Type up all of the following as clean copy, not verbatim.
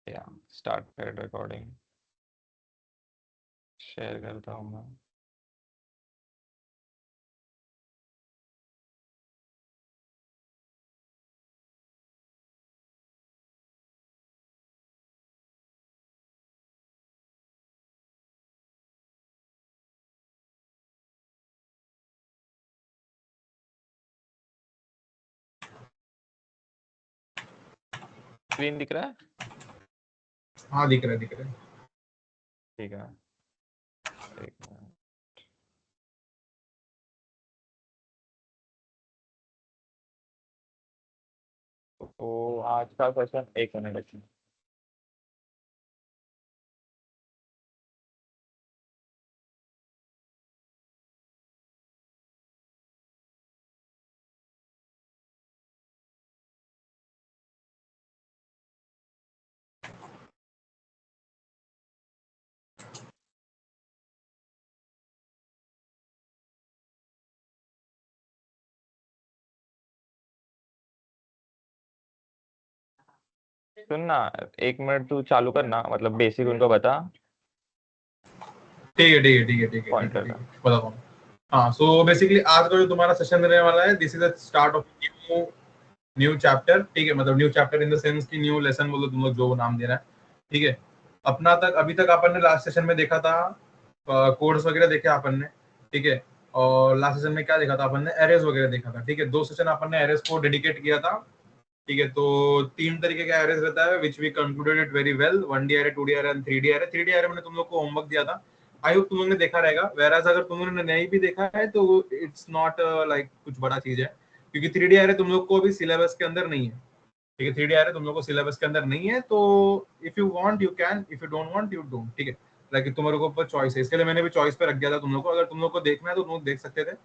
या started recording share करता हूँ मैं। स्क्रीन दिख रहा है? हाँ दिख रहा है, दिख रहा है। ठीक है, एक मिनट। तो आज का क्वेश्चन, एक मिनट। सुनना, एक मिनट तू चालू करना, मतलब बेसिक उनको बता। ठीक है, ठीक है, ठीक है, ठीक है, ठीक है, पॉइंटर ठीक का। है, बताता हूँ। हाँ, सो बेसिकली आज का जो तुम्हारा सेशन रहने वाला है, this is the start of new new chapter. ठीक है, मतलब new chapter in the sense की न्यू लेसन बोलो तुम लोग, जो नाम दे रहा है। ठीक है, अपना तक अभी तक अपन ने लास्ट सेशन में देखा था कोड्स वगैरह देखे अपन ने। ठीक है, और लास्ट सेशन में क्या देखा था अपन ने, एरेज वगैरह देखा था। ठीक है, 2 सेशन अपन ने एरेज को डेडिकेट किया था। ठीक है, तो 3 तरीके का एरेज रहता है, which we concluded it very well, 1D array, 2D array and 3D array. 3D array मैंने तुम लोग को होमवर्क दिया था, आई होप तुम लोग ने देखा रहेगा। वेराज अगर तुम लोगों ने नहीं भी देखा है तो इट्स नॉट लाइक कुछ बड़ा चीज है, क्योंकि 3D एरे तुम लोग को अभी सिलेबस के अंदर नहीं है। ठीक है, 3D एरे तुम लोग को सिलेबस के अंदर नहीं है, तो if you want you can, if you don't want you don't. ठीक है, लाइक तुम्हारे को ऊपर चॉइस है, इसके लिए मैंने भी चॉइस पे रख दिया था तुम लोग को, अगर तुम लोग को देखना है तो तुम लोग देख सकते थे,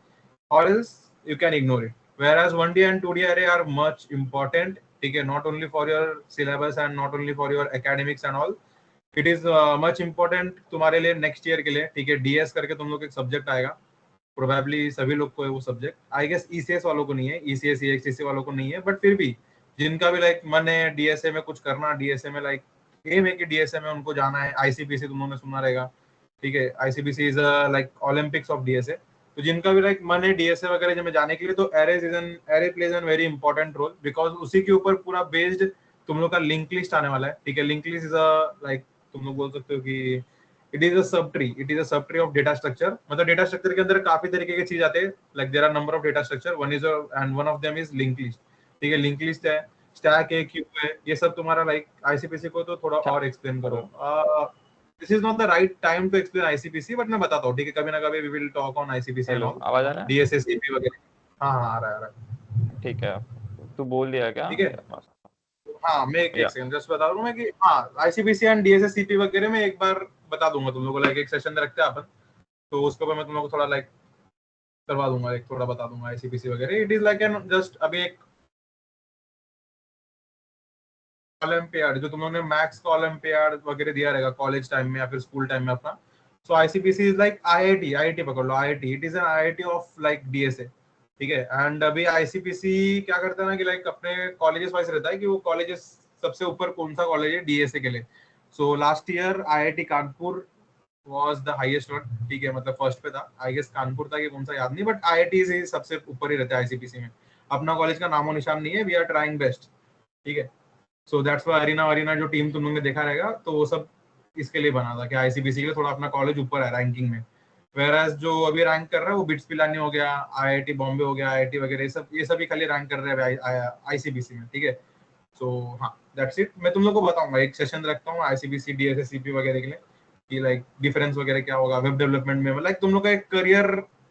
or else you can ignore it. Whereas 1D and 2D array are much important, ठीक है, not only for your syllabus and not only for your academics and all, it is much important तुम्हारे लिए next year के लिए। ठीक है, DS करके तुम लोग एक सब्जेक्ट आएगा, प्रोबेबली सभी लोग को है वो सब्जेक्ट, आई गेस ईसीएस वालों को नहीं है, ईसीएस ईएक्सटीसी वालों को नहीं है, बट फिर भी जिनका भी लाइक मन है डीएसए में कुछ करना, डीएसए में लाइक एम है कि डीएसए में उनको जाना है। आईसीपीसी तुम लोगों ने सुना रहेगा। ठीक है, ICPC is like Olympics of DSA. तो जिनका भी लाइक मन है डीएसए वगैरह में जाने के लिए, तो array plays an very important role, because उसी के ऊपर पूरा बेस्ड तुम लोग का लिंक लिस्ट आने वाला है। ठीक है, लिंक लिस्ट इज लाइक तुम लोग बोल सकते हो कि it is a sub tree, it is a subtree of data structure. मतलब डेटा स्ट्रक्चर के अंदर काफी तरीके की चीज आते हैं, like there are number of data structure, one is and one of them is link list. ठीक है, लिंक लिस्ट है, स्टैक है, क्यू है, ये सब तुम्हारा लाइक आईसीपीसी को तो थोड़ा और एक्सप्लेन करो। This is not the right time to explain ICPC, but मैं बताता हूँ। ठीक है, कभी ना कभी we will talk on ICPC and hello, all, आवाज आ रहा है? डीएसए सीपी वगैरह। हाँ हाँ, आ रहा है, आ रहा है। ठीक है, तू बोल दिया क्या? ठीक है, हाँ मैं एक या सेकंड जस्ट बता दूं मैं कि हाँ आईसीपीसी एंड डीएसए सीपी वगैरह में एक बार बता दूंगा तुम लोगों को, लाइक एक सेशन रखते हैं अपन, तो उसके ऊपर मैं तुम लोगों को थोड़ा लाइक करवा दूंगा, एक थोड़ा बता दूंगा आईसीपीसी वगैरह। It is like an just अभी एक ओलंपियाड, जो तुम लोगों ने मैथ्स का ओलंपियाड वगैरह दिया रहेगा कॉलेज टाइम में या फिर स्कूल टाइम में अपना। So ICPC is like IIT, IIT पकड़ लो, IIT, it is an IIT of like DSA. ठीक है, एंड अभी आईसीपीसी क्या करता है ना कि लाइक अपने कॉलेजेस वाइज रहता है कि वो कॉलेजेस सबसे ऊपर कौन सा कॉलेज है डीएसए के लिए। So last year IIT Kanpur was the highest one। ठीक है, मतलब फर्स्ट पे था, आई गेस कानपुर था कि कौन सा याद नहीं, बट आईआईटी से सबसे ऊपर ही रहता है आईसीपीसी में। अपना कॉलेज का नामो निशान नहीं है, वी आर ट्राइंग बेस्ट। ठीक है, so that's why arena arena जो टीम तुम लोग ने देखा रहेगा, तो वो सब इसके लिए बना था कि आईसीपीसी के लिए थोड़ा अपना कॉलेज ऊपर है रैंकिंग में। वेराज जो अभी रैंक कर रहा है वो बिट्स पिलानी हो गया, आईआईटी बॉम्बे हो गया, आईआईटी वगैरह, ये सब ही खाली रैंक कर रहे हैं आईसीबीसी में। ठीक है, सो हाँ दैट्स इट। मैं तुम लोग को बताऊंगा, एक सेशन रखता हूँ आईसीबीसी डीएसए सीपी वगैरह के लिए, कि लाइक डिफरेंस वगैरह क्या होगा वेब डेवलपमेंट में, लाइक तुम लोग का एक करियर,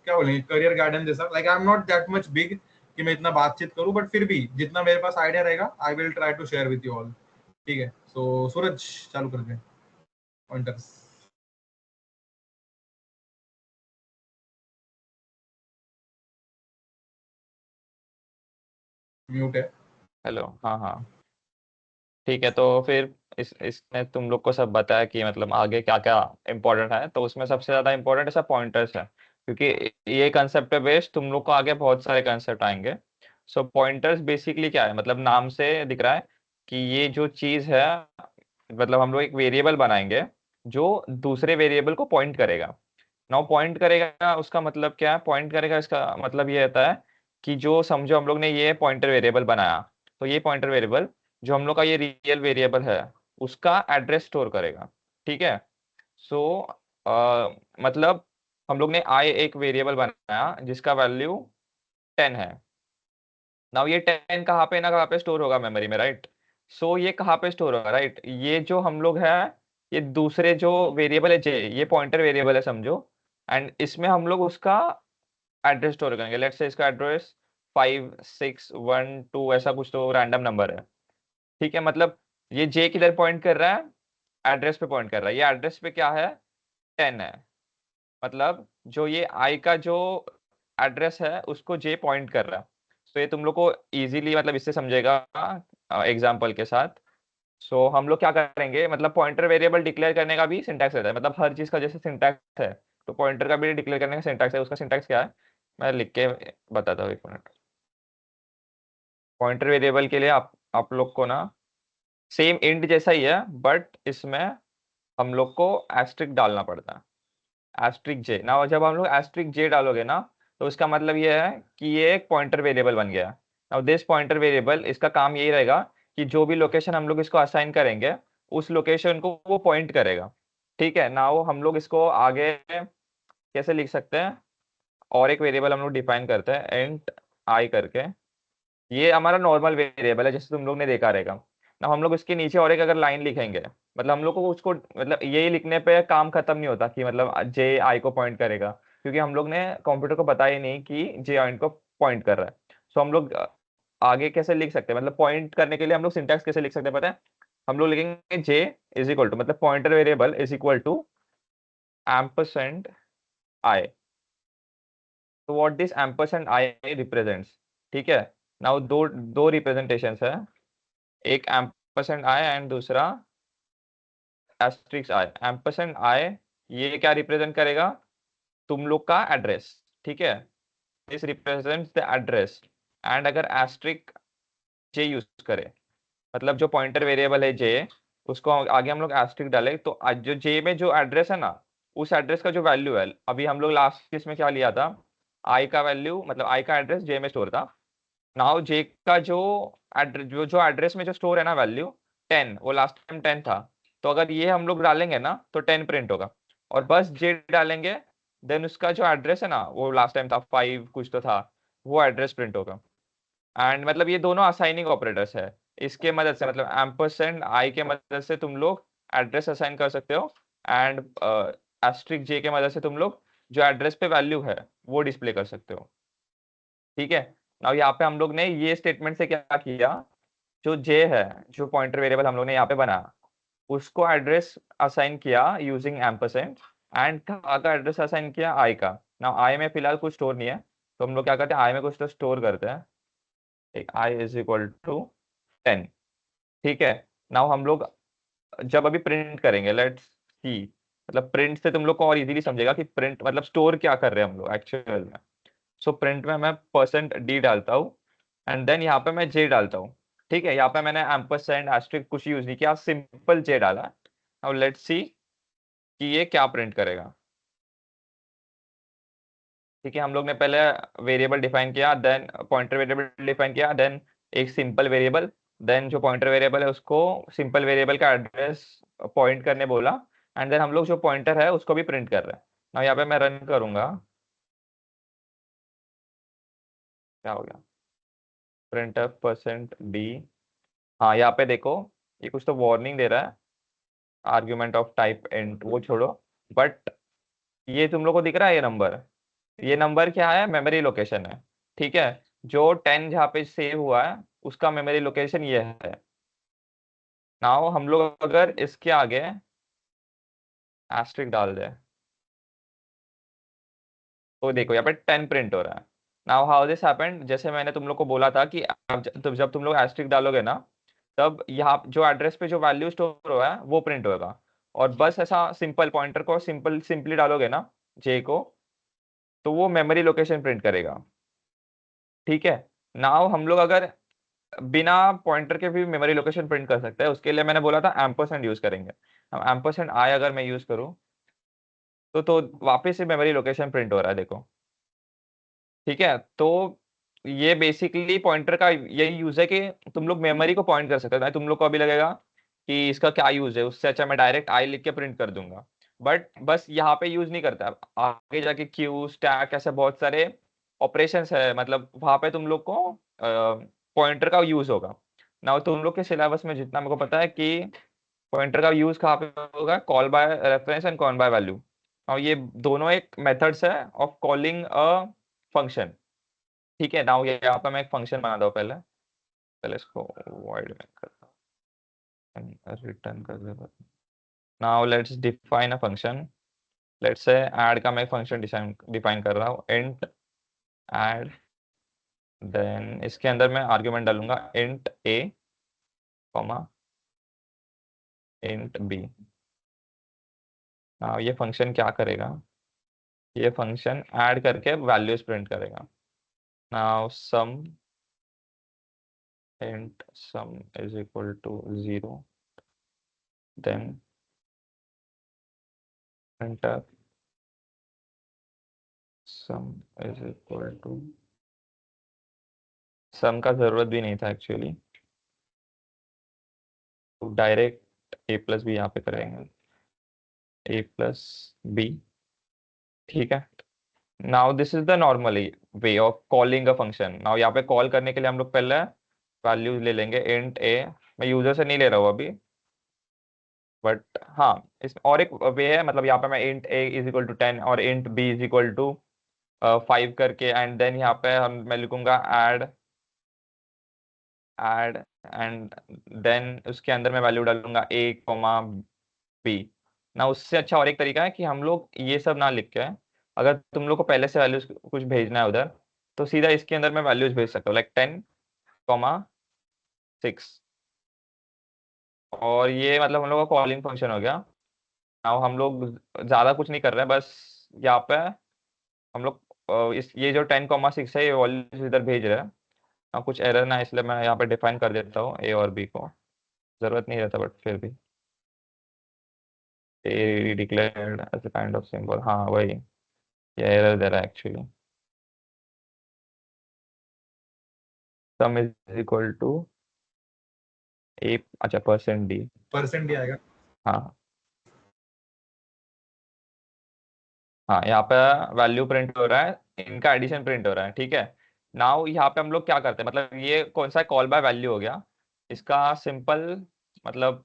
क्या बोलेंगे, करियर गाइडेंस जैसा। Like I am not that much big कि मैं इतना बातचीत करूं, बट फिर भी जितना मेरे पास आइडिया रहेगा I will try to share with you all. ठीक है, सो सूरज चालू कर दे पॉइंटर्स। म्यूट है। हेलो, हाँ हाँ, ठीक है। तो फिर इसने तुम लोग को सब बताया कि मतलब आगे क्या क्या इम्पोर्टेंट है, तो उसमें सबसे ज्यादा इम्पोर्टेंट ऐसा पॉइंटर्स है, क्योंकि ये कंसेप्ट पे बेस्ड तुम लोग को आगे बहुत सारे कंसेप्ट आएंगे। सो पॉइंटर्स बेसिकली क्या है, मतलब नाम से दिख रहा है कि ये जो चीज है, मतलब हम लोग एक वेरिएबल बनाएंगे जो दूसरे वेरिएबल को पॉइंट करेगा। नाउ पॉइंट करेगा उसका मतलब क्या है? पॉइंट करेगा इसका मतलब ये रहता है कि जो समझो हम लोग ने ये पॉइंटर वेरिएबल बनाया, तो ये पॉइंटर वेरिएबल जो हम लोग का ये रियल वेरिएबल है उसका एड्रेस स्टोर करेगा। ठीक है। सो मतलब हम लोग ने आई एक वेरिएबल बनाया जिसका वैल्यू 10 है। नाउ ये 10 कहाँ पे ना कहाँ पे स्टोर होगा? मेमोरी में, राइट। सो ये कहाँ पे स्टोर होगा? राइट, ये जो हम लोग है, ये दूसरे जो वेरिएबल है जे, ये पॉइंटर वेरिएबल है समझो, एंड इसमें हम लोग उसका एड्रेस स्टोर करेंगे। लेट्स से इसका एड्रेस 5612 ऐसा कुछ तो रैंडम नंबर है। ठीक है, मतलब ये जे किधर पॉइंट कर रहा है? एड्रेस पे पॉइंट कर रहा है। ये एड्रेस पे क्या है? 10 है। मतलब जो ये आई का जो एड्रेस है उसको जे पॉइंट कर रहा है। तो ये तुम लोग को इजीली मतलब इससे समझेगा एग्जांपल के साथ। सो हम लोग क्या करेंगे, मतलब पॉइंटर वेरिएबल डिक्लेयर करने का भी सिंटैक्स रहता है, मतलब हर चीज का जैसे सिंटैक्स है तो पॉइंटर का भी डिक्लेयर करने का सिंटैक्स है। उसका सिंटैक्स क्या है मैं लिख के बताता हूँ, एक मिनट। पॉइंटर वेरिएबल के लिए आप लोग को ना सेम इंट जैसा ही है, बट इसमें हम लोग को एस्ट्रिक डालना पड़ता है। एस्ट्रिक जे ना, जब हम लोग एस्ट्रिक जे डालोगे ना तो इसका मतलब ये है कि ये एक पॉइंटर वेरिएबल बन गया। नाउ दिस पॉइंटर वेरिएबल, इसका काम यही रहेगा कि जो भी लोकेशन हम लोग इसको असाइन करेंगे उस लोकेशन को वो पॉइंट करेगा। ठीक है। नाउ हम लोग इसको आगे कैसे लिख सकते हैं, और एक वेरिएबल हम लोग डिफाइन करते हैं इंट आई करके। ये हमारा नॉर्मल वेरिएबल है जैसे तुम लोग ने देखा रहेगा ना। हम लोग इसके नीचे और एक अगर लाइन लिखेंगे, मतलब हम लोग को उसको मतलब यही लिखने पे काम खत्म नहीं होता कि मतलब जे आई को पॉइंट करेगा, क्योंकि हम लोग ने कंप्यूटर को बताया ही नहीं कि जे आई को पॉइंट कर रहा है। सो हम लोग आगे कैसे लिख सकते हैं, मतलब पॉइंट करने के लिए हम लोग सिंटैक्स कैसे लिख सकते हैं पता है? हम लोग लिखेंगे जे इज इक्वल टू, मतलब pointer variable is equal to ampersand i. तो what this ampersand i represents, ठीक है। नाउ दो दो रिप्रेजेंटेशंस है, एक एम्परसेंड आई एंड दूसरा एस्ट्रिक्स आई। एम्परसेंड आई ये क्या रिप्रेजेंट करेगा? तुम लोग का एड्रेस। ठीक है, this represents the address. And अगर एस्ट्रिक जे यूज करे, मतलब जो पॉइंटर वेरिएबल है जे, उसको आगे हम लोग एस्ट्रिक डाले तो आज जो जे में जो एड्रेस है ना, उस एड्रेस का जो वैल्यू है, अभी हम लोग लास्ट केस में क्या लिया था, आई का वैल्यू मतलब आई का एड्रेस जे में स्टोर था। नाउ जे का जो एड्रेस जो एड्रेस में जो स्टोर है ना वैल्यू 10, वो लास्ट टाइम 10 था। तो अगर ये हम लोग डालेंगे ना तो 10 प्रिंट होगा, और बस जे डालेंगे देन उसका जो एड्रेस है ना वो लास्ट टाइम था 5 कुछ तो था, वो एड्रेस प्रिंट होगा। एंड मतलब ये दोनों असाइनिंग ऑपरेटर्स है। इसके मदद से मतलब एम्परसेंड आई के मदद से तुम लोग एड्रेस असाइन कर सकते हो, एंड एस्ट्रिक जे के मदद से तुम लोग जो एड्रेस पे वैल्यू है वो डिस्प्ले कर सकते हो। ठीक है। नाउ यहाँ पे हम लोग ने ये स्टेटमेंट से क्या किया, जो जे है, जो पॉइंटर वेरिएबल हम लोग ने यहाँ पे बनाया, उसको एड्रेस असाइन किया यूजिंग एम्परसेंड, एंड कहाँ का एड्रेस असाइन किया? आई का। नाउ आई में फिलहाल कुछ स्टोर नहीं है, तो हम लोग क्या करते हैं, आई में कुछ तो स्टोर करते हैं। एक आई इज इक्वल टू 10। ठीक है। नाउ हम लोग जब अभी प्रिंट करेंगे, लेट्स सी, मतलब प्रिंट से तुम लोग को और इजीली समझेगा कि प्रिंट मतलब स्टोर क्या कर रहे हैं हम लोग एक्चुअल में। सो प्रिंट में मैं परसेंट डी डालता हूँ, एंड देन यहाँ पे मैं जे डालता हूँ। ठीक है, यहाँ पे मैंने एम्परसेंड एस्ट्रिक कुछ यूज नहीं किया, सिंपल जे डाला। अब लेट्स सी कि ये क्या प्रिंट करेगा। ठीक है, हम लोग ने पहले वेरिएबल डिफाइन किया, देन पॉइंटर वेरिएबल डिफाइन किया, देन एक सिंपल वेरिएबल, देन जो पॉइंटर वेरिएबल है उसको सिंपल वेरिएबल का एड्रेस पॉइंट करने बोला, एंड देन हम लोग जो पॉइंटर है उसको भी प्रिंट कर रहे हैं। now यहाँ पे मैं रन करूंगा, क्या हो गया, प्रिंट परसेंट डी। हाँ यहाँ पे देखो, ये कुछ तो वार्निंग दे रहा है, आर्ग्यूमेंट ऑफ टाइप इंट वो छोड़ो, बट ये तुम लोग को दिख रहा है ये नंबर क्या है? मेमोरी लोकेशन है। ठीक है, जो 10 जहाँ पे सेव हुआ है उसका मेमोरी लोकेशन ये है। नाउ हम लोग अगर इसके आगे एस्ट्रिक डाल दे तो देखो यहाँ पे 10 प्रिंट हो रहा है। नाउ हाउ दिस हैपेंड, जैसे मैंने तुम लोग को बोला था कि जब तुम लोग एस्ट्रिक डालोगे ना, तब यहाँ जो एड्रेस पे जो वैल्यू स्टोर हुआ है वो प्रिंट होगा। और बस ऐसा सिंपल पॉइंटर को सिंपली डालोगे ना जे को, तो वो मेमोरी लोकेशन प्रिंट करेगा। ठीक है। नाउ हम लोग अगर बिना पॉइंटर के भी मेमोरी लोकेशन प्रिंट कर सकते हैं। उसके लिए मैंने बोला था एम्परसेंड यूज करेंगे। अब एम्परसेंड आई अगर मैं यूज करूँ तो वापस से मेमोरी लोकेशन प्रिंट हो रहा है, देखो। ठीक है, तो ये बेसिकली पॉइंटर का यही यूज है कि तुम लोग मेमोरी को पॉइंट कर सकते हो। तुम लोग को अभी लगेगा कि इसका क्या यूज है, उससे अच्छा मैं डायरेक्ट आई लिख के प्रिंट कर दूंगा। बट बस यहाँ पे यूज नहीं करता। आगे जाके क्यू स्टैक ऐसे बहुत सारे ऑपरेशंस है, मतलब वहां पे तुम लोग को पॉइंटर का यूज होगा। ना तुम लोग के सिलेबस में जितना मेरे को पता है कि पॉइंटर का यूज कहाँ पे होगा, call by reference and call by value. और ये दोनों एक मेथड्स है ऑफ कॉलिंग अ फंक्शन। ठीक है, नाउ ये यहाँ पे मैं एक फंक्शन बना दो पहले। पहले इसको वॉइड में करता हूँ, रिटर्न कर देता हूँ। Now let's define a function. Let's say add का मैं फंक्शन डिफाइन कर रहा हूँ, इंट ऐड। देन इसके अंदर मैं आर्गुमेंट डालूंगा int a comma int b. Now ये फंक्शन क्या करेगा, ये फंक्शन ऐड करके वैल्यूज प्रिंट करेगा। Now sum int sum is equal to 0, then enter sum is equal to, sum का जरूरत भी नहीं था एक्चुअली, तो डायरेक्ट a प्लस बी यहाँ पे करेंगे, a प्लस बी। ठीक है, now this is the normally way of calling a function. Now यहाँ पे कॉल करने के लिए हम लोग पहले वैल्यूज ले लेंगे इंट a। मैं यूजर से नहीं ले रहा हूँ अभी, बट हाँ इस और एक वे है, मतलब यहाँ पे मैं int a is equal to 10 और int b is equal to 5 करके, एंड देन यहाँ पे हम मैं लिखूंगा ऐड ऐड एंड देन उसके अंदर मैं वैल्यू डालूंगा a कॉमा बी। ना उससे अच्छा और एक तरीका है कि हम लोग ये सब ना लिख के, अगर तुम लोग को पहले से वैल्यूज कुछ भेजना है उधर, तो सीधा इसके अंदर मैं वैल्यूज भेज सकता हूँ, लाइक 10,6। और ये मतलब हम लोग का कॉलिंग फंक्शन हो गया। नाउ हम लोग ज्यादा कुछ नहीं कर रहे हैं, बस यहाँ पे हम लोग इस ये जो 10,6 है ये वैल्यूज इधर भेज रहे हैं। कुछ एरर ना, इसलिए मैं यहाँ पे डिफाइन कर देता हूँ ए और बी को, जरूरत नहीं रहता बट फिर भी। A declared as a kind of symbol, हाँ वही, ये एरर दे रहा है actually. Sum is equal to a, अच्छा परसेंट डी। परसेंट ही आएगा। हाँ हाँ, यहाँ पे वैल्यू प्रिंट हो रहा है, इनका एडिशन प्रिंट हो रहा है। ठीक है, नाउ यहाँ पे हम लोग क्या करते हैं, मतलब ये कौन सा कॉल बाय वैल्यू हो गया, इसका सिंपल मतलब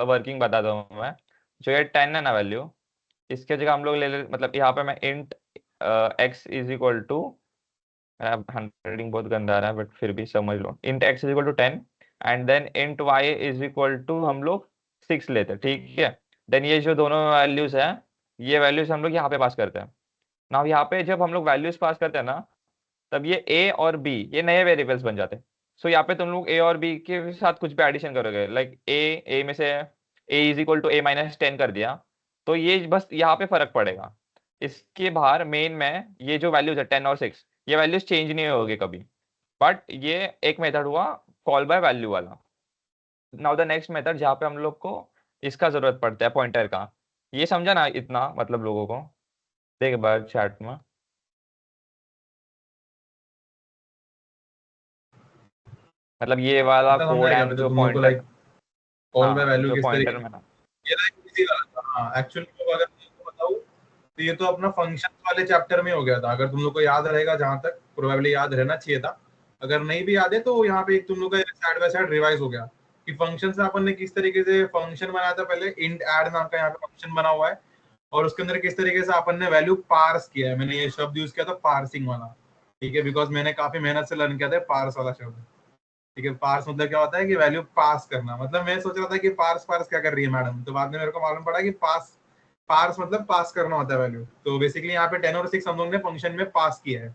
वर्किंग बता दूँ मैं। जो ये 10 है ना वैल्यू, इसके जगह हम लोग ले मतलब यहाँ पे मैं int x is equal to, handwriting बहुत गंदा आ रहा है बट फिर भी समझ लो, int x is equal to 10 and then int y is equal to हम लोग 6 लेते हैं। ठीक है, देन ये जो दोनों वैल्यूज है, ये वैल्यूज हम लोग यहाँ पे पास करते हैं। नाउ यहाँ पे जब हम लोग वैल्यूज पास करते हैं ना, तब ये ए और बी ये नए वेरिएबल्स बन जाते हैं। सो यहाँ पे तुम लोग ए और बी के साथ कुछ भी एडिशन करोगे, लाइक ए में से ए इज इक्वल टू ए-10 कर दिया, तो ये बस यहाँ पे फर्क पड़ेगा। इसके बाहर मेन में ये जो वैल्यूज है 10 और 6, ये वैल्यूज चेंज नहीं होगी कभी। बट ये एक मेथड हुआ कॉल बाय वैल्यू वाला। नाउ द नेक्स्ट मेथड जहाँ पे हम लोग को इसका जरूरत पड़ता है पॉइंटर का, ये समझा ना इतना, मतलब लोगों को देख बार चैट में, मतलब ये वाला इतना समझ कोड आएगा एंड अभी तो जो तुम लोग को, पॉइंटर। लाइक कॉल बाय हाँ वैल्यू जो किस तरीके पॉइंटर से। में ना। ये ना इजी वाला था। हाँ एक्चुअली तो अगर तुमको बताऊं तो ये तो अपना फंक्शन वाले चैप्टर में हो गया था, अगर तुम लोग को याद रहेगा, जहां तक प्रोबेबली याद रहना चाहिए था। अगर नहीं भी याद है तो यहाँ पे एक तुम लोग का साइड बाय साइड रिवाइज हो गया कि फंक्शन से अपन ने किस तरीके से फंक्शन बनाया था। पहले इंट ऐड नाम का यहाँ पे फंक्शन बना हुआ है, और उसके अंदर किस तरीके से अपन ने वैल्यू पार्स किया है। मैंने ये शब्द यूज किया था पार्सिंग वाला, ठीक है, बिकॉज मैंने काफी मेहनत से लर्न किया था पार्स वाला शब्द। ठीक है, पार्स मतलब क्या होता है कि वैल्यू पास करना। मतलब मैं सोच रहा था कि पार्स पार्स क्या कर रही है मैडम, तो बाद में मेरे को मालूम पड़ा कि पास पार्स मतलब पास करना होता है वैल्यू। तो बेसिकली यहाँ पे 10 और 6 हम लोग ने फंक्शन में पास किया है।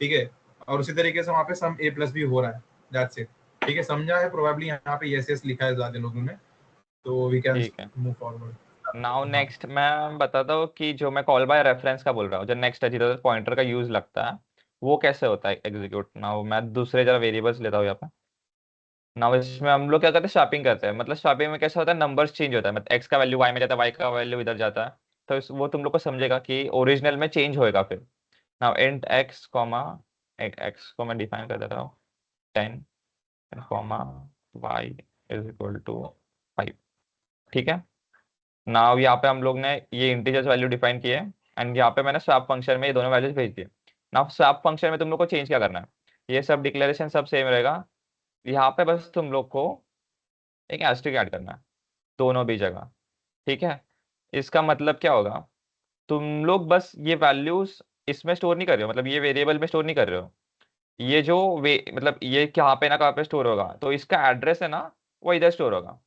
ठीक है, और उसी तरीके से वहाँ पे सम ए प्लस भी हो रहा है। That's it. ठीक है, समझा है प्रोबेबली, यहाँ पे यस यस लिखा है ज्यादा लोगों ने, तो वी कैन ठीक है, मूव फॉरवर्ड। नाउ हाँ नेक्स्ट मैं बताता हूँ कि जो मैं कॉल बाय रेफरेंस का बोल रहा हूँ, जो नेक्स्ट है जिधर पॉइंटर का यूज लगता है, वो कैसे होता है एग्जीक्यूट। नाउ मैं दूसरे जरा वेरिएबल्स लेता हूँ यहाँ पे। नाउ इसमें हम लोग क्या करते हैं, स्वैपिंग करते हैं। मतलब स्वैपिंग में कैसा होता है, नंबर्स चेंज होता है, मतलब एक्स का वैल्यू वाई में जाता है, वाई का वैल्यू इधर जाता है। तो वो तुम लोग को समझेगा कि ओरिजिनल में चेंज होएगा फिर। Now int x comma, x को मैं डिफाइन कर देता हूँ 10 comma y is equal to 5। ठीक है। नाउ यहाँ पे हम लोग ने ये इंटीजर्स वैल्यू डिफाइन किए, एंड यहाँ पे मैंने स्वैप फंक्शन में ये दोनों वैल्यूज भेज दिए। नाउ स्वैप फंक्शन में तुम लोग को चेंज क्या करना है, ये सब डिक्लेरेशन सब सेम रहेगा। यहाँ पे बस तुम लोग को एक एस्ट्रिक ऐड करना है दोनों भी जगह। ठीक है। इसका मतलब क्या होगा, तुम लोग बस ये वैल्यूज इसमें स्टोर नहीं कर रहे हो, मतलब ये वेरिएबल में स्टोर नहीं कर रहे हो। ये जो वे मतलब ये कहाँ पे ना कहाँ पे स्टोर होगा, तो इसका एड्रेस है ना, वो इधर स्टोर होगा।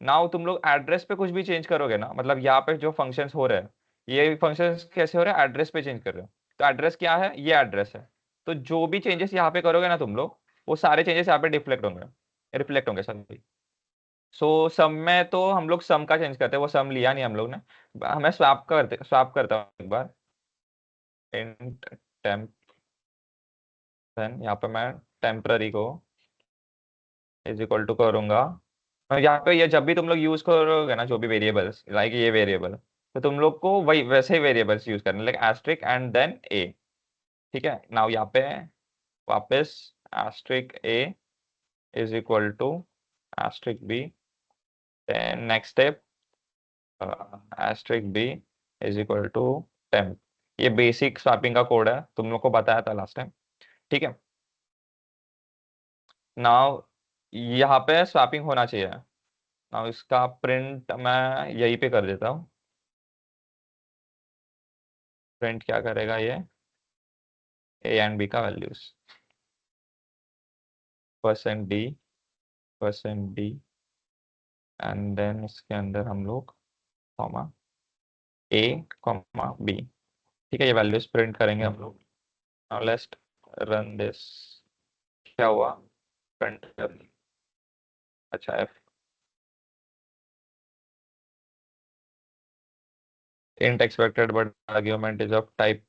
नाउ तुम लोग एड्रेस पे कुछ भी चेंज करोगे ना, मतलब यहाँ पे जो फंक्शंस हो रहे हैं, ये फंक्शंस कैसे हो रहे हैं, एड्रेस पे चेंज कर रहे हो। तो एड्रेस क्या है, ये एड्रेस है। तो जो भी चेंजेस यहाँ पे करोगे ना तुम लोग, वो सारे चेंजेस यहाँ पे रिफ्लेक्ट होंगे सभी। सो सम में तो हम लोग सम का चेंज करते हैं, वो सम लिया नहीं हम लोग ने। हमें स्वैप करता हूँ एक बार। इंट टेम्प, यहाँ पे मैं टेम्पररी को इज इक्वल टू करूंगा। और यहाँ पे ये जब भी तुम लोग यूज करोगे ना, जो भी वेरिएबल्स लाइक ये वेरिएबल, तो तुम लोग को वही वैसे ही वेरिएबल्स यूज करने, like asterisk and then a. ठीक है। नाउ यहाँ पे वापस asterisk a is equal to asterisk b, then next step asterisk b is equal to temp. ये बेसिक स्वैपिंग का कोड है, तुम लोग को बताया था लास्ट टाइम। ठीक है। नाउ यहाँ पे स्वैपिंग होना चाहिए। नाउ इसका प्रिंट मैं यहीं पे कर देता हूँ। प्रिंट क्या करेगा ये, ए एंड बी का values, %d %d, and then इसके अंदर हम लोग कॉमा ए कॉमा बी। ठीक है, ये वैल्यूज प्रिंट करेंगे हम लोग। Now let's run this. क्या हुआ, प्रिंट कर, अच्छा F int expected but argument is of type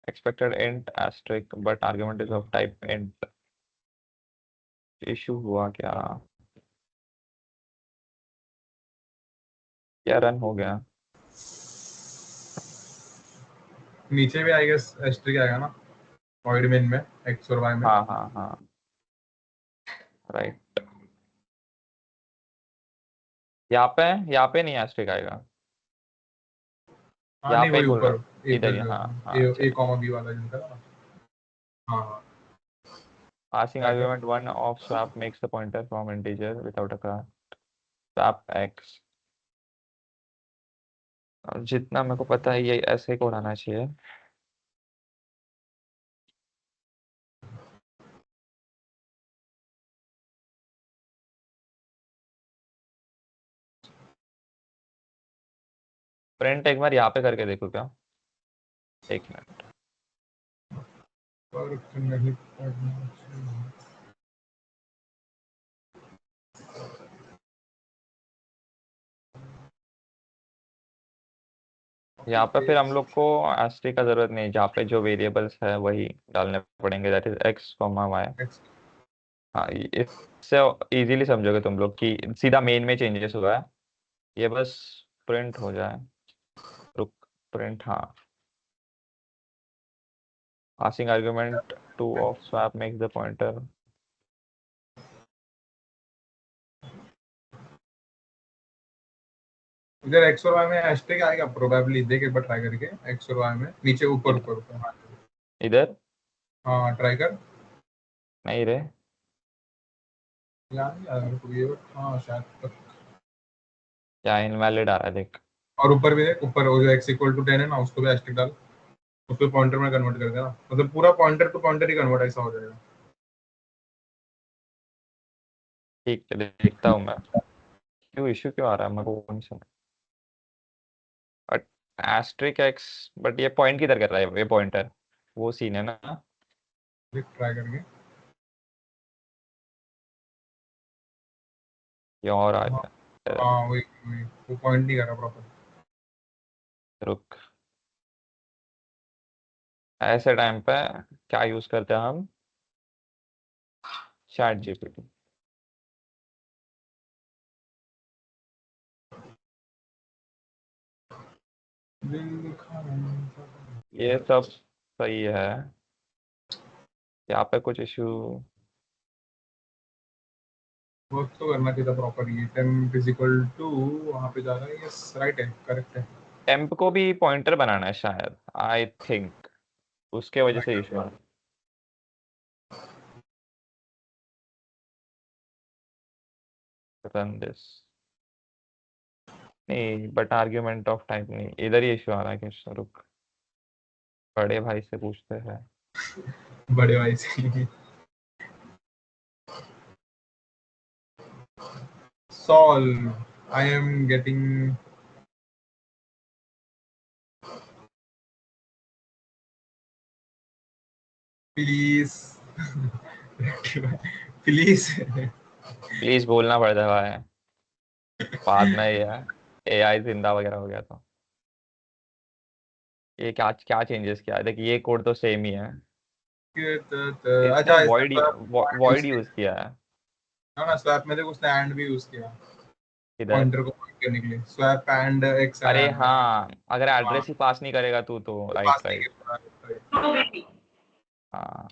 expected int asterisk but argument is of type int। Issue हुआ क्या, क्या रन हो गया। नीचे भी आई गेस एस्ट्रिक आएगा ना, वॉइड मेन में एक्स और वाई में। हाँ हाँ हाँ, राइट। यहाँ पे नहीं एस्ट्रिक आएगा, हाँ यहाँ नहीं, पे ही वही बोल रहा ऊपर हूँ। ए इधर ही, हाँ हाँ ए चलो। कॉमा बी वाला जिनका ना। हाँ हाँ। Passing क्या क्या। argument one of swap makes the pointer from integer without a car swap x। और जितना मेरे को पता है ये ऐसे ही कोड आना चाहिए। प्रिंट एक बार यहाँ पे करके देखो क्या, एक मिनट। पर नहीं पढ़ना चाहिए। यहाँ पे फिर हम लोग को एस्ट्रिक का जरूरत नहीं, जहाँ पे जो वेरिएबल्स है वही डालने पड़ेंगे, that is x comma y. Next। हाँ, इससे इजीली समझोगे तुम लोग कि सीधा मेन में चेंजेस हुआ है। ये बस प्रिंट हो जाए, रुक, प्रिंट हाँ। Passing argument two of swap makes the pointer. इधर एक्स और वाई में एस्ट्रिक आएगा प्रोबेबली, देख एक बार ट्राई करके। एक्स और वाई में नीचे ऊपर ऊपर ऊपर, हाँ। इधर हाँ ट्राई कर। नहीं रे, याद नहीं आ रहा मेरे को ये, हाँ शायद तक। क्या इनवैलिड आ रहा है देख। और ऊपर भी देख, ऊपर वो जो एक्स इक्वल टू 10 है ना, उसको भी एस्ट्रिक डाल। उसको पॉइंटर में कन्वर्ट कर देना, मतलब पूरा पॉइंटर टू पॉइंटर ही कन्वर्ट ऐसा हो जाएगा। ठीक है, देखता हूँ मैं, क्यों इशू क्यों आ रहा है मेरे को नहीं समझ। बट एस्ट्रिक एक्स, बट ये पॉइंट किधर कर रहा है, ये पॉइंटर वो सीन है ना। देख ट्राई करके। ये और आ हाँ गया। हाँ, वही वही, वो पॉइंट नहीं कर रहा प्रॉपर। रुक, ऐसे टाइम पे क्या यूज करते हैं हम, चैट जीपीटी। ये सब सही है। यहाँ पे कुछ इशू। वर्क तो करना चाहिए प्रॉपर। ये टेम्प इज इक्वल टू वहां पे जा रहा है। यस राइट है, करेक्ट है। टेम्प को भी पॉइंटर बनाना है शायद, आई थिंक, उसके वजह से इशू है। Run this. नहीं, बट आर्ग्यूमेंट ऑफ टाइप नहीं, इधर ही इशू आ रहा है कि रुक, बड़े भाई से पूछते हैं। बड़े भाई से। Solve. I am getting please. Please. Please बोलना पड़ता है बाद में, ये एआई जिंदा वगैरह हो गया तो। ये क्या क्या चेंजेस किया है, देख ये कोड तो सेम ही है। इसने अच्छा वॉइड वॉइड यूज किया है। ना स्वैप में देखो उसने एंड भी यूज किया इधर। पॉइंटर को पॉइंट करने के लिए। स्वैप एंड एक्स अरे एंड हाँ, अगर हाँ, एड्रेस ही पास नहीं करेगा तू तो तो पास राइट नहीं राइट। किया। हाँ,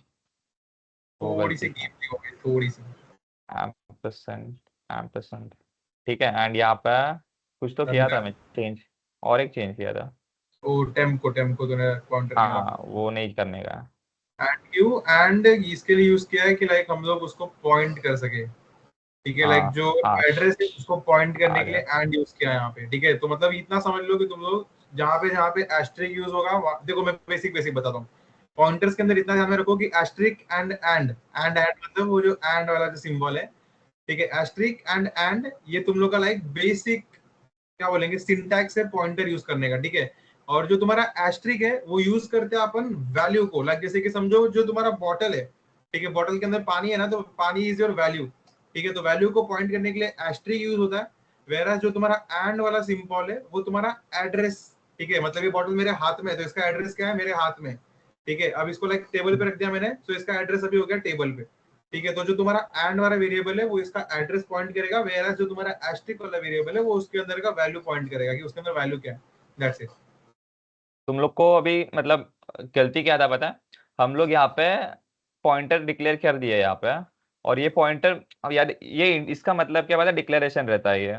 वो थोड़ी सी गलती था। कीमती हो गई, थोड़ी सी। Ampersand, ampersand. ठीक है, एंड यहाँ पे कुछ तो रन किया था कर। मैं चेंज, और एक चेंज किया था। वो टेम्प को तूने पॉइंटर नहीं हाँ, मारा। वो नहीं करने का। एंड क्यू एंड इसके लिए यूज किया है कि लाइक हम लोग उसको पॉइंट कर सके। ठीक है, लाइक हाँ जो हाँ, एड्रेस है उसको पॉइंट आ करने के लिए गया। एंड यूज किया है यहाँ पे। ठीक है, तो मतलब इतना समझ लो कि तुम लोग जहाँ पे एस्ट्रिक यूज होगा देखो मैं बेसिक बेसिक बताता हूँ। पॉइंटर्स के अंदर इतना ध्यान में रखो कि एस्ट्रिक एंड मतलब वो जो एंड वाला जो सिंबल है। ठीक है, एस्ट्रिक एंड ये तुम लोग का लाइक बेसिक क्या बोलेंगे सिंटैक्स है पॉइंटर यूज करने का। ठीक है, और जो तुम्हारा एस्ट्रिक है वो यूज करते हैं अपन वैल्यू को। लाइक जैसे कि समझो जो तुम्हारा बॉटल है। ठीक है, बॉटल के अंदर पानी है ना, तो पानी इज योर वैल्यू। ठीक है, तो वैल्यू को पॉइंट करने के लिए एस्ट्रिक यूज होता है। वेरा जो तुम्हारा एंड वाला सिंबल है वो तुम्हारा एड्रेस। ठीक है, मतलब ये बॉटल मेरे हाथ में है तो इसका एड्रेस क्या है, मेरे हाथ में। ठीक है, अब इसको लाइक टेबल पे रख दिया मैंने तो इसका एड्रेस अभी हो गया टेबल पे। ठीक है, तो जो तुम्हारा एंड वाला वेरिएबल है वो इसका एड्रेस पॉइंट करेगा, वेरा जो तुम्हारा एस्ट्रिक वाला वेरिएबल है वो उसके अंदर का वैल्यू पॉइंट करेगा कि उसके अंदर वैल्यू क्या है। That's it. तुम लोग को अभी मतलब गलती क्या था पता है, हम लोग यहाँ पे पॉइंटर डिक्लेयर कर दिए यहाँ पे, और ये पॉइंटर, अब याद ये इसका मतलब क्या पता है, डिक्लेरेशन रहता है ये।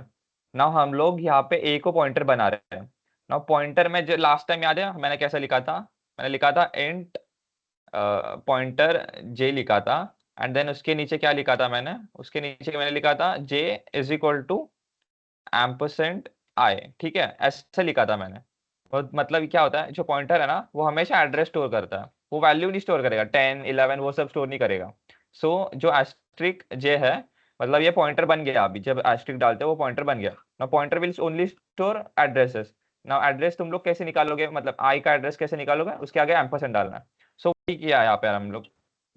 नाउ हम लोग यहाँ पे ए को पॉइंटर बना रहे हैं। नाउ पॉइंटर में जो लास्ट टाइम याद है मैंने कैसा लिखा था, मैंने लिखा था इंट पॉइंटर जे लिखा था, एंड देन उसके नीचे क्या लिखा था मैंने, उसके नीचे मैंने लिखा था जे इज इक्वल टू एम्परसेंट आई। ठीक है, ऐसे लिखा था मैंने। मतलब क्या होता है, जो पॉइंटर है ना वो हमेशा एड्रेस स्टोर करता है, वो वैल्यू नहीं स्टोर करेगा, 10 11 वो सब स्टोर नहीं करेगा। सो जो एस्ट्रिक जे है, मतलब ये पॉइंटर बन गया, अभी जब एस्ट्रिक डालते हैं वो पॉइंटर बन गया। ना pointer will only store addresses. ना एड्रेस तुम लोग कैसे निकालोगे, मतलब आई का एड्रेस कैसे निकालोगे, उसके आगे एम्परसेंट डालना है। सो वही किया है यहाँ पे हम लोग।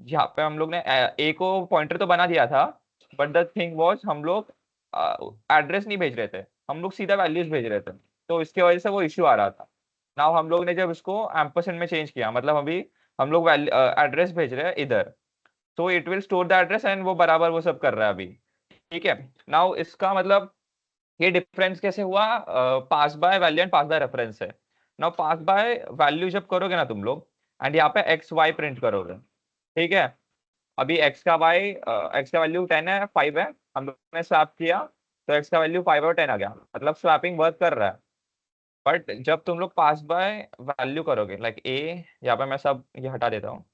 यहाँ पे हम लोग ने ए को पॉइंटर तो बना दिया था, बट द थिंग वाज हम लोग एड्रेस नहीं भेज रहे थे, हम लोग सीधा वैल्यूज भेज रहे थे, तो इसकी वजह से वो इश्यू आ रहा था। नाउ हम लोग ने जब इसको एम्परसेंड में चेंज किया, मतलब अभी हम लोग एड्रेस भेज रहे हैं इधर, तो it will store the address and वो बराबर वो सब कर रहा है अभी। ठीक है, नाउ इसका मतलब ये डिफरेंस कैसे हुआ, pass by value and pass by reference है। नाउ पास बाय वैल्यू जब करोगे ना तुम लोग, एंड यहाँ पे एक्स वाई प्रिंट करोगे। ठीक है, अभी एक्स का वैल्यू 10 है 5 है, हम लोग ने स्वैप किया, तो एक्स का वैल्यू 5 और 10 आ गया, मतलब स्वैपिंग वर्क कर रहा है। बट जब तुम लोग पास बाय वैल्यू करोगे, लाइक ए, यहाँ पे मैं सब ये हटा देता हूँ।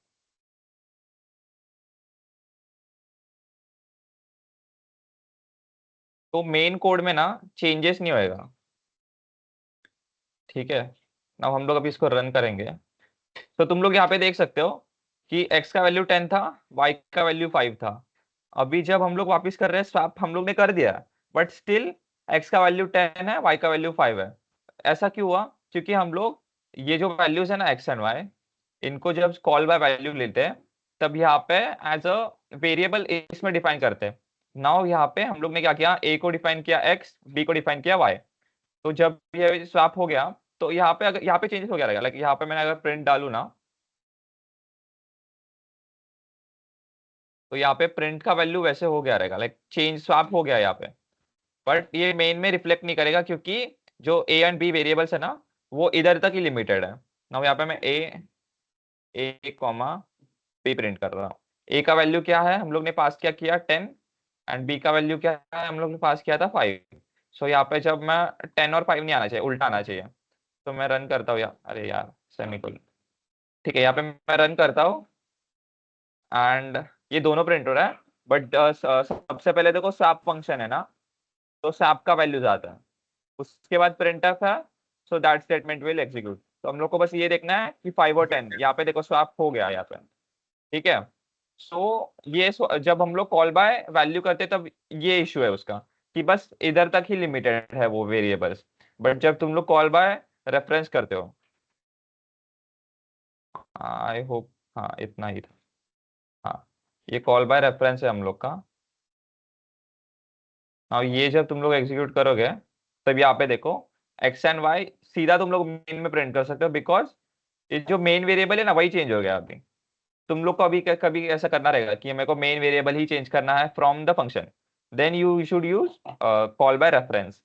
तो मेन कोड में ना चेंजेस नहीं होएगा। ठीक है, ना हम लोग अभी इसको रन करेंगे, तो तुम लोग यहाँ पे देख सकते हो कि x का वैल्यू 10 था, y का वैल्यू 5 था। अभी जब हम लोग वापस कर रहे हैं स्वैप, हम लोग ने कर दिया, बट स्टिल x का वैल्यू 10 है, y का वैल्यू 5 है। ऐसा क्यों हुआ, क्योंकि हम लोग ये जो वैल्यूज है ना x एंड y, इनको जब कॉल बाय वैल्यू लेते हैं, तब यहाँ पे एज अ वेरिएबल इसमें डिफाइन करते हैं। नाउ यहाँ पे हम लोग ने क्या किया, a को डिफाइन किया x, b को डिफाइन किया y। तो जब ये स्वैप हो गया, तो यहाँ पे अगर यहाँ पे चेंजेस हो गया रहेगा, लाइक यहाँ पे मैंने अगर प्रिंट डालू ना, तो यहाँ पे प्रिंट का वैल्यू वैसे हो गया रहेगा, लाइक चेंज स्वैप हो गया यहाँ पे, बट ये मेन में रिफ्लेक्ट नहीं करेगा क्योंकि जो ए एंड बी वेरिएबल्स है ना वो इधर तक ही लिमिटेड है ना। यहाँ पे मैं ए कॉमा बी प्रिंट कर रहा हूँ। ए का वैल्यू क्या है हम लोग ने पास किया 10 एंड बी का वैल्यू क्या है हम लोग ने पास किया था 5। सो यहाँ पे जब मैं 10 और 5 नहीं आना चाहिए, उल्टा आना चाहिए। तो मैं रन करता हूँ यार, अरे यार सेमीकोलन, ठीक है यहाँ पे मैं रन करता हूँ एंड ये दोनों प्रिंट हो रहा है। बट सबसे पहले देखो स्वैप फंक्शन है ना, तो स्वैप का वैल्यूज आता है, उसके बाद प्रिंटफ है, so that statement will execute. तो हम लोग को बस ये देखना है कि 5 और 10 यहाँ पे देखो स्वैप हो गया यहाँ पे, ठीक है। सो ये जब हम लोग कॉल बाय वैल्यू करते तब ये इशू है उसका कि बस इधर तक ही लिमिटेड है वो वेरिएबल्स। बट जब तुम लोग कॉल बाय रेफरेंस करते हो, आई होप हाँ इतना ही था, हाँ ये कॉल बाय रेफरेंस है हम लोग का। और ये जब तुम लोग एग्जीक्यूट करोगे तब यहाँ पे देखो एक्स एंड वाई सीधा तुम लोग मेन में प्रिंट कर सकते हो, बिकॉज ये जो मेन वेरिएबल है ना वही चेंज हो गया अभी। तुम लोग को अभी कभी ऐसा करना रहेगा कि मेरे को मेन वेरिएबल ही चेंज करना है from the function, then you should use call by reference.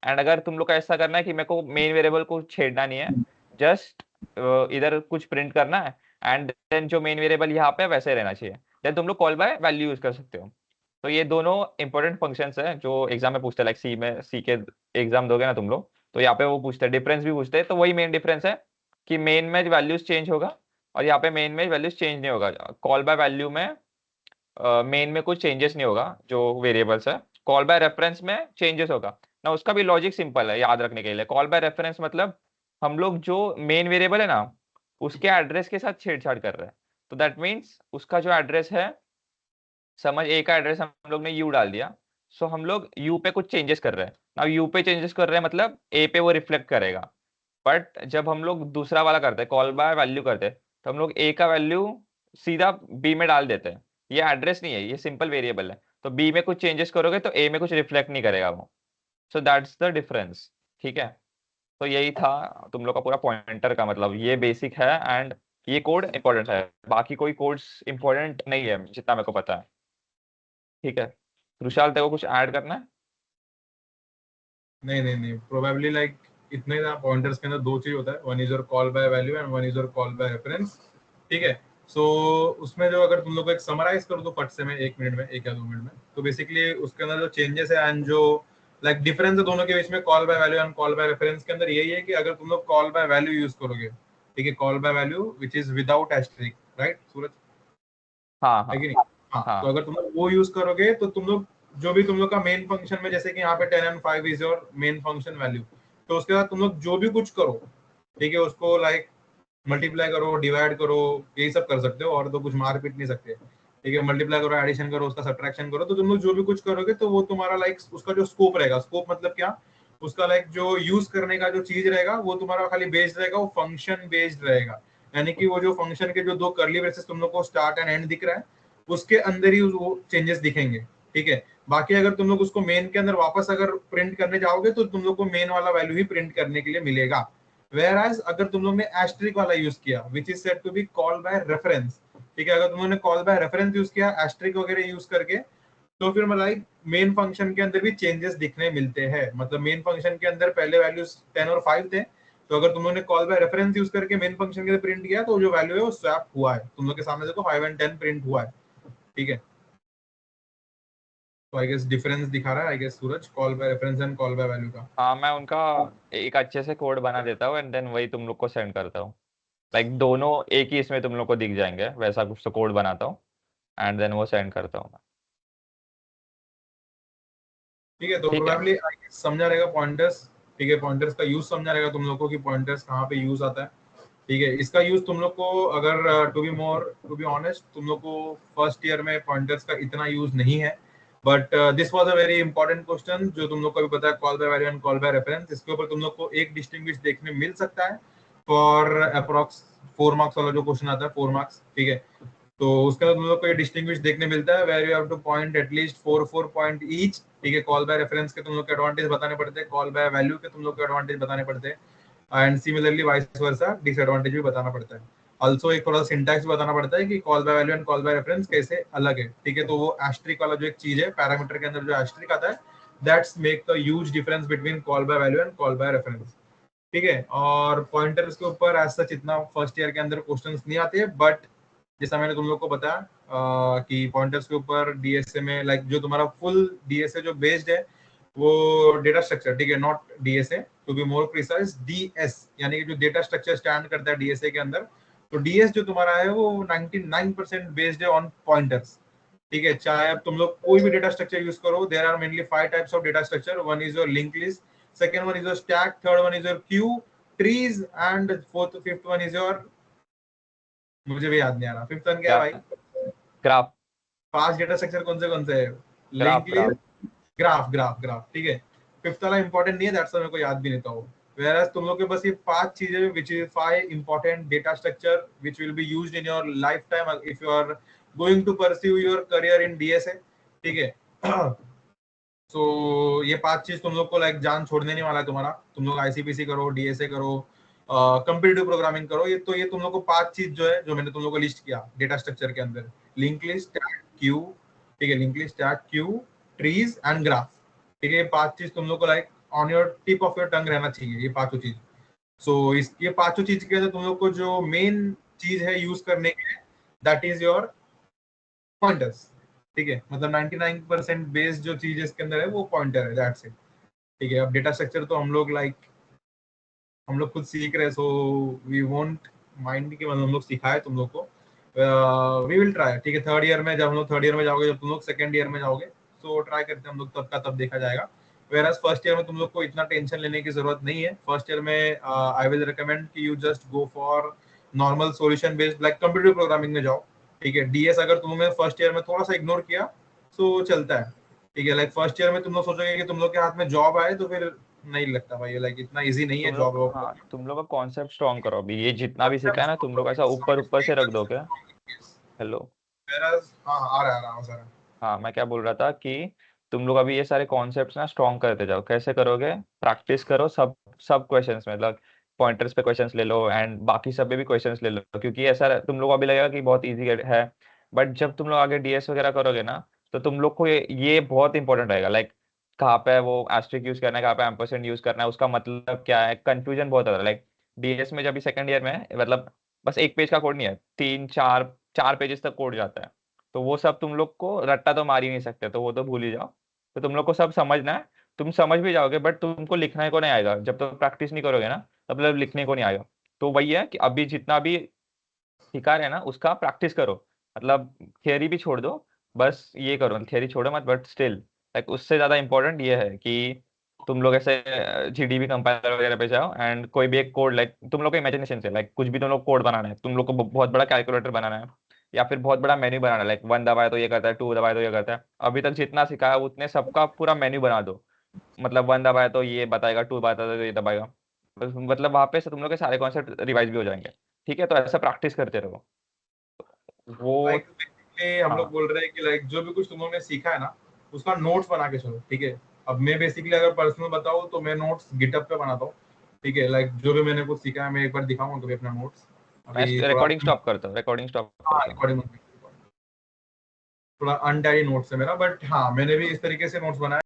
And अगर तुम लोग का ऐसा करना है कि मेरे को मेन वेरिएबल को छेड़ना नहीं है, जस्ट इधर कुछ प्रिंट करना है एंड देन जो मेन वेरिएबल यहाँ पे वैसे रहना चाहिए, देन तुम लोग कॉल बाय वैल्यू यूज कर सकते हो। तो ये दोनों इंपॉर्टेंट फंक्शंस हैं जो एग्जाम में पूछते हैं, लाइक सी के एग्जाम दोगे ना तुम लोग तो यहाँ पे वो पूछते हैं, डिफरेंस भी पूछते हैं। तो वही मेन डिफरेंस है कि मेन में वैल्यूज चेंज होगा और यहाँ पे मेन में वैल्यूज चेंज नहीं होगा। कॉल बाय वैल्यू में मेन में कुछ चेंजेस नहीं होगा जो वेरिएबल्स है, कॉल बाय रेफरेंस में चेंजेस होगा ना। उसका भी लॉजिक सिंपल है याद रखने के लिए। कॉल बाय रेफरेंस मतलब हम लोग जो मेन वेरिएबल है ना उसके एड्रेस के साथ छेड़छाड़ कर रहे हैं। तो दैट मीन्स उसका जो एड्रेस है, समझ ए का एड्रेस हम लोग ने यू डाल दिया, सो हम लोग यू पे कुछ चेंजेस कर रहे हैं ना, यू पे चेंजेस कर रहे हैं मतलब ए पे वो रिफ्लेक्ट करेगा। बट जब हम लोग दूसरा वाला करते हैं कॉल बाय वैल्यू करते हैं तो हम लोग ए का वैल्यू सीधा बी में डाल देते हैं। ये एड्रेस नहीं है, ये सिंपल वेरिएबल है, तो बी में कुछ चेंजेस करोगे तो ए में कुछ रिफ्लेक्ट नहीं करेगा वो। सो दैट्स द डिफरेंस, ठीक है। तो यही था तुम लोग का पूरा पॉइंटर का मतलब, ये बेसिक है एंड ये कोड इंपॉर्टेंट है, बाकी कोई कोड्स इंपॉर्टेंट नहीं है जितना मेरे को पता है, ठीक है। रुशाल तेरे को कुछ ऐड करना है? नहीं नहीं नहीं, प्रोबेबली लाइक इतने पॉइंटर्स के अंदर दो चीज होता है, one is your call by value and one is your call by reference, ठीक है। सो उसमें जो अगर तुम लोग को एक समराइज करो तो फट से मैं 1 मिनट में, 1 या 2 मिनट में, तो बेसिकली उसके अंदर जो चेंजेस है एंड जो लाइक डिफरेंस है दोनों के बीच में call by value and call by reference के अंदर यही है कि अगर तुम लोग कॉल बाय वैल्यू यूज करोगे, ठीक है, call by value which is without asterisk, right Suraj, हाँ है हाँ कि नहीं? हाँ, तो हाँ अगर तुम लोग वो यूज करोगे तो तुम लोग जो भी तुम लोग का मेन फंक्शन में, जैसे कि यहाँ पे 10 and 5 is your main function value, तो उसके बाद तुम लोग जो भी कुछ करो, ठीक है, उसको लाइक मल्टीप्लाई करो, डिवाइड करो, यही सब कर सकते हो, और तो कुछ मार पीट नहीं सकते, ठीक है। मल्टीप्लाई करो, एडिशन करो, उसका सब्ट्रैक्शन करो, तो तुम लोग जो भी कुछ करोगे तो वो तुम्हारा लाइक उसका जो स्कोप रहेगा, स्कोप मतलब क्या, उसका लाइक जो यूज करने का जो चीज रहेगा वो तुम्हारा खाली बेस्ड रहेगा, वो फंक्शन बेस्ड रहेगा। यानी कि वो जो फंक्शन के जो दो कर्ली ब्रेसेस तुम लोग को स्टार्ट एंड एंड दिख रहा है उसके अंदर ही वो चेंजेस दिखेंगे, ठीक है। बाकी अगर तुम लोग उसको मेन के अंदर वापस अगर प्रिंट करने जाओगे तो तुम लोग को मेन वाला वैल्यू ही प्रिंट करने के लिए मिलेगा। वेयर एज अगर तुम लोग ने एस्ट्रिक वाला यूज किया which is said to be call by reference, ठीक है, अगर तुम लोगों ने कॉल बाय रेफरेंस यूज किया एस्ट्रिक वगैरह यूज करके, तो फिर मतलब मेन फंक्शन के अंदर भी चेंजेस दिखने मिलते हैं। मतलब मेन फंक्शन के अंदर पहले वैल्यूज 10 और 5 थे, तो अगर तुम लोगों ने कॉल बाय रेफरेंस यूज करके मेन फंक्शन के अंदर प्रिंट किया तो जो वैल्यू है वो स्वैप हुआ है, तुम लोग के सामने देखो 5 एंड 10 प्रिंट हुआ है, ठीक है। तो आई गेस डिफरेंस दिखा रहा है I guess Suraj, call by reference and call by value का। हाँ, मैं उनका एक अच्छे से कोड बना देता हूँ एंड देन वही तुम लोग को सेंड करता हूँ, लाइक दोनों एक ही इसमें तुम लोग को दिख जाएंगे, वैसा कुछ तो कोड बनाता हूँ एंड देन वो सेंड करता हूँ मैं। ठीक है, तो ठीक है। प्रोबेबली समझा रहेगा पॉइंटर्स, ठीक है, पॉइंटर्स का यूज समझा रहेगा तुम लोग को कि पॉइंटर्स कहाँ पे यूज आता है, ठीक है। इसका यूज तुम लोग को अगर टू बी ऑनेस्ट तुम लोग को फर्स्ट ईयर में पॉइंटर्स का इतना यूज नहीं है, but this was a very important question जो तुम लोग को भी पता है, call by value and call by reference, इसके ऊपर तुम लोग को एक डिस्टिंग्विश देखने मिल सकता है फॉर अप्रॉक्स 4 मार्क्स वाला जो क्वेश्चन आता है, 4 मार्क्स, ठीक है। तो उसके बाद तुम लोग को ये डिस्टिंग्विश देखने मिलता है where you have to point at least 4 point each, ठीक है। कॉल बाय रेफरेंस के तुम लोग के एडवांटेज बताने पड़ते हैं, कॉल बाय वैल्यू के तुम लोग के एडवांटेज बताने पड़ते हैं, and similarly vice versa disadvantage भी बताना पड़ता है। ऑल्सो एक थोड़ा सिंटैक्स बताना पड़ता है कि call by value and call by reference कैसे अलग है, ठीक है। तो वो एस्ट्रिक वाला जो एक चीज है पैरामीटर के अंदर जो एस्ट्रिक आता है, that's make a huge difference between call by value and call by reference, ठीक है। और पॉइंटर्स के ऊपर एज सच इतना फर्स्ट ईयर के अंदर क्वेश्चंस नहीं आते, बट जैसा मैंने तुम लोग को बताया कि पॉइंटर्स के ऊपर डीएसए में लाइक जो तुम्हारा फुल डीएसए जो बेस्ड है वो डेटा स्ट्रक्चर, ठीक है, not DSA, to be more precise DS, यानी कि जो डेटा स्ट्रक्चर स्टैंड करता है डीएसए के अंदर, तो डीएस जो तुम्हारा है वो 99% बेस्ड है ऑन पॉइंटर्स, ठीक है। चाहे अब तुम लोग कोई भी डेटा स्ट्रक्चर यूज करो, there are mainly 5 types of data structure. One is your link list, second one is your stack, third one is your queue, trees, and fourth fifth one is your, मुझे भी याद नहीं आ रहा fifth one क्या है क्या? भाई। Graph. 5 data structure कौन से है? Link graph graph. List, graph, graph, ठीक है। फिफ्थ वाला इंपॉर्टेंट नहीं है, दैट्स मेरे को याद भी नहीं था वो। Whereas तुम लोग के बस ये 5 चीजें, which is 5 important data structure which will be used in your lifetime if you are going to pursue your career in DSA, ठीक है। सो ये 5 चीज तुम लोग को लाइक जान छोड़ने नहीं वाला है तुम्हारा। तुम लोग आईसीपीसी करो, डीएसए करो, कंपेटिटिव प्रोग्रामिंग करो, ये तो ये तुम लोग को 5 चीज जो है जो मैंने तुम लोग को लिस्ट किया डेटा स्ट्रक्चर के अंदर, लिंक लिस्ट, टैग, क्यू, ठीक है, link list, tag, Q, trees and graph, ठीक है। ये 5 चीज तुम लोग को like on your tip of your tongue रहना चाहिए, ये पांचों चीज। सो इस ये पांचों चीज के अंदर तुम लोग को जो मेन चीज है यूज करने के लिए, दैट इज योर पॉइंटर्स, ठीक है। मतलब 99% बेस जो चीज इसके अंदर है वो पॉइंटर है, दैट्स इट, ठीक है। अब डेटा स्ट्रक्चर तो हम लोग लाइक हम लोग खुद सीख रहे हैं, सो वी वोंट माइंड कि मतलब हम लोग सिखाए तुम लोग को, वी विल ट्राई, ठीक है। थर्ड ईयर में जब हम लोग थर्ड ईयर में जाओगे, जब तुम लोग सेकंड ईयर में जाओगे, तो ट्राई करते हैं हम लोग, तब का तब देखा जाएगा। वेराज फर्स्ट ईयर में तुम लोग को इतना टेंशन लेने की जरूरत नहीं है। फर्स्ट ईयर में आई विल रिकमेंड कि you just go for normal solution based like computer programming में जाओ, ठीक है। डीएस अगर तुमने फर्स्ट ईयर में थोड़ा सा इग्नोर किया तो चलता है, ठीक है। लाइक फर्स्ट ईयर में तुम लोग सोचोगे कि तुम लोग के हाथ में जॉब आए, तो फिर नहीं लगता भाई, लाइक इतना इजी नहीं है तुम जॉब लोग, वॉब। हाँ, तुम लोग का कॉन्सेप्ट स्ट्रॉन्ग करो। अभी ये जितना भी सीखा है ना तुम लोग ऐसा ऊपर ऊपर से रख दो क्या? हेलो। हाँ आ रहा है, आ रहा है। हाँ, मैं क्या बोल रहा था कि तुम लोग अभी ये सारे कॉन्सेप्ट्स ना स्ट्रॉन्ग करते जाओ। कैसे करोगे? प्रैक्टिस करो सब सब क्वेश्चंस में, मतलब पॉइंटर्स पे क्वेश्चंस ले लो एंड बाकी सब पे भी क्वेश्चंस ले लो, क्योंकि ऐसा तुम लोग को अभी लगेगा कि बहुत इजी है, बट जब तुम लोग आगे डीएस वगैरह करोगे ना, तो तुम लोग को ये बहुत इंपॉर्टेंट रहेगा। लाइक कहाँ पे वो एस्ट्रिक यूज करना है, कहाँ पे एम्परसेंड यूज करना है, उसका मतलब क्या है, कंफ्यूजन बहुत होता है। लाइक डीएस में जब सेकंड ईयर में है, मतलब बस एक पेज का कोड नहीं है, 3 4 पेजेस तक कोड जाता है। तो वो सब तुम लोग को रट्टा तो मार ही नहीं सकते, तो वो तो भूल ही जाओ। तो तुम लोग को सब समझना है। तुम समझ भी जाओगे, बट तुमको लिखने को नहीं आएगा जब तक प्रैक्टिस नहीं करोगे ना, तब तक लिखने को नहीं आएगा। तो वही है कि अभी जितना भी सिखा रहे हैं ना उसका प्रैक्टिस करो, मतलब थियरी भी छोड़ दो। बस ये करो, थियरी छोड़ो मत, बट स्टिल लाइक उससे ज्यादा इंपॉर्टेंट ये है कि तुम लोग ऐसे जीडीबी कंपाइलर वगैरह पे जाओ एंड कोई भी एक कोड, लाइक तुम लोग को इमेजिनेशन से, लाइक कुछ भी तुम लोग कोड बनाना है, तुम लोग को बहुत बड़ा कैलकुलेटर बनाना है या फिर बहुत बड़ा मेन्यू बनाना है, लाइक 1 दबाए तो ये करता है, 2 दबाए तो ये करता है। अभी तक जितना सिखाया उतने सबका पूरा मेन्यू बना दो। मतलब 1 दबाए तो ये बताएगा, 2 बताएगा तो ये दबाएगा। मतलब वहां पे से तुम लोग के सारे कॉन्सेप्ट रिवाइज भी हो जाएंगे। ठीक है, तो ऐसा प्रैक्टिस करते रहो वो। लाइक बेसिकली हम लोग हाँ, बोल रहे हैं कि लाइक जो भी कुछ तुम लोगों ने सीखा है ना, उसका नोट्स बना के चलो, ठीक है। अब मैं बेसिकली अगर पर्सनल बताऊँ तो मैं नोट्स गिटअप पे बनाता हूँ, ठीक है। लाइक जो भी मैंने कुछ सीखा है मैं एक बार दिखाऊंगा कभी अपना नोट्स, मैं अभी थोड़ा रिकॉर्डिंग स्टॉप करता हूँ, रिकॉर्डिंग स्टॉप करता हूँ। रिकॉर्डिंग, थोड़ा अनटाइडी नोट्स है मेरा, बट हाँ मैंने भी इस तरीके से नोट्स बनाए।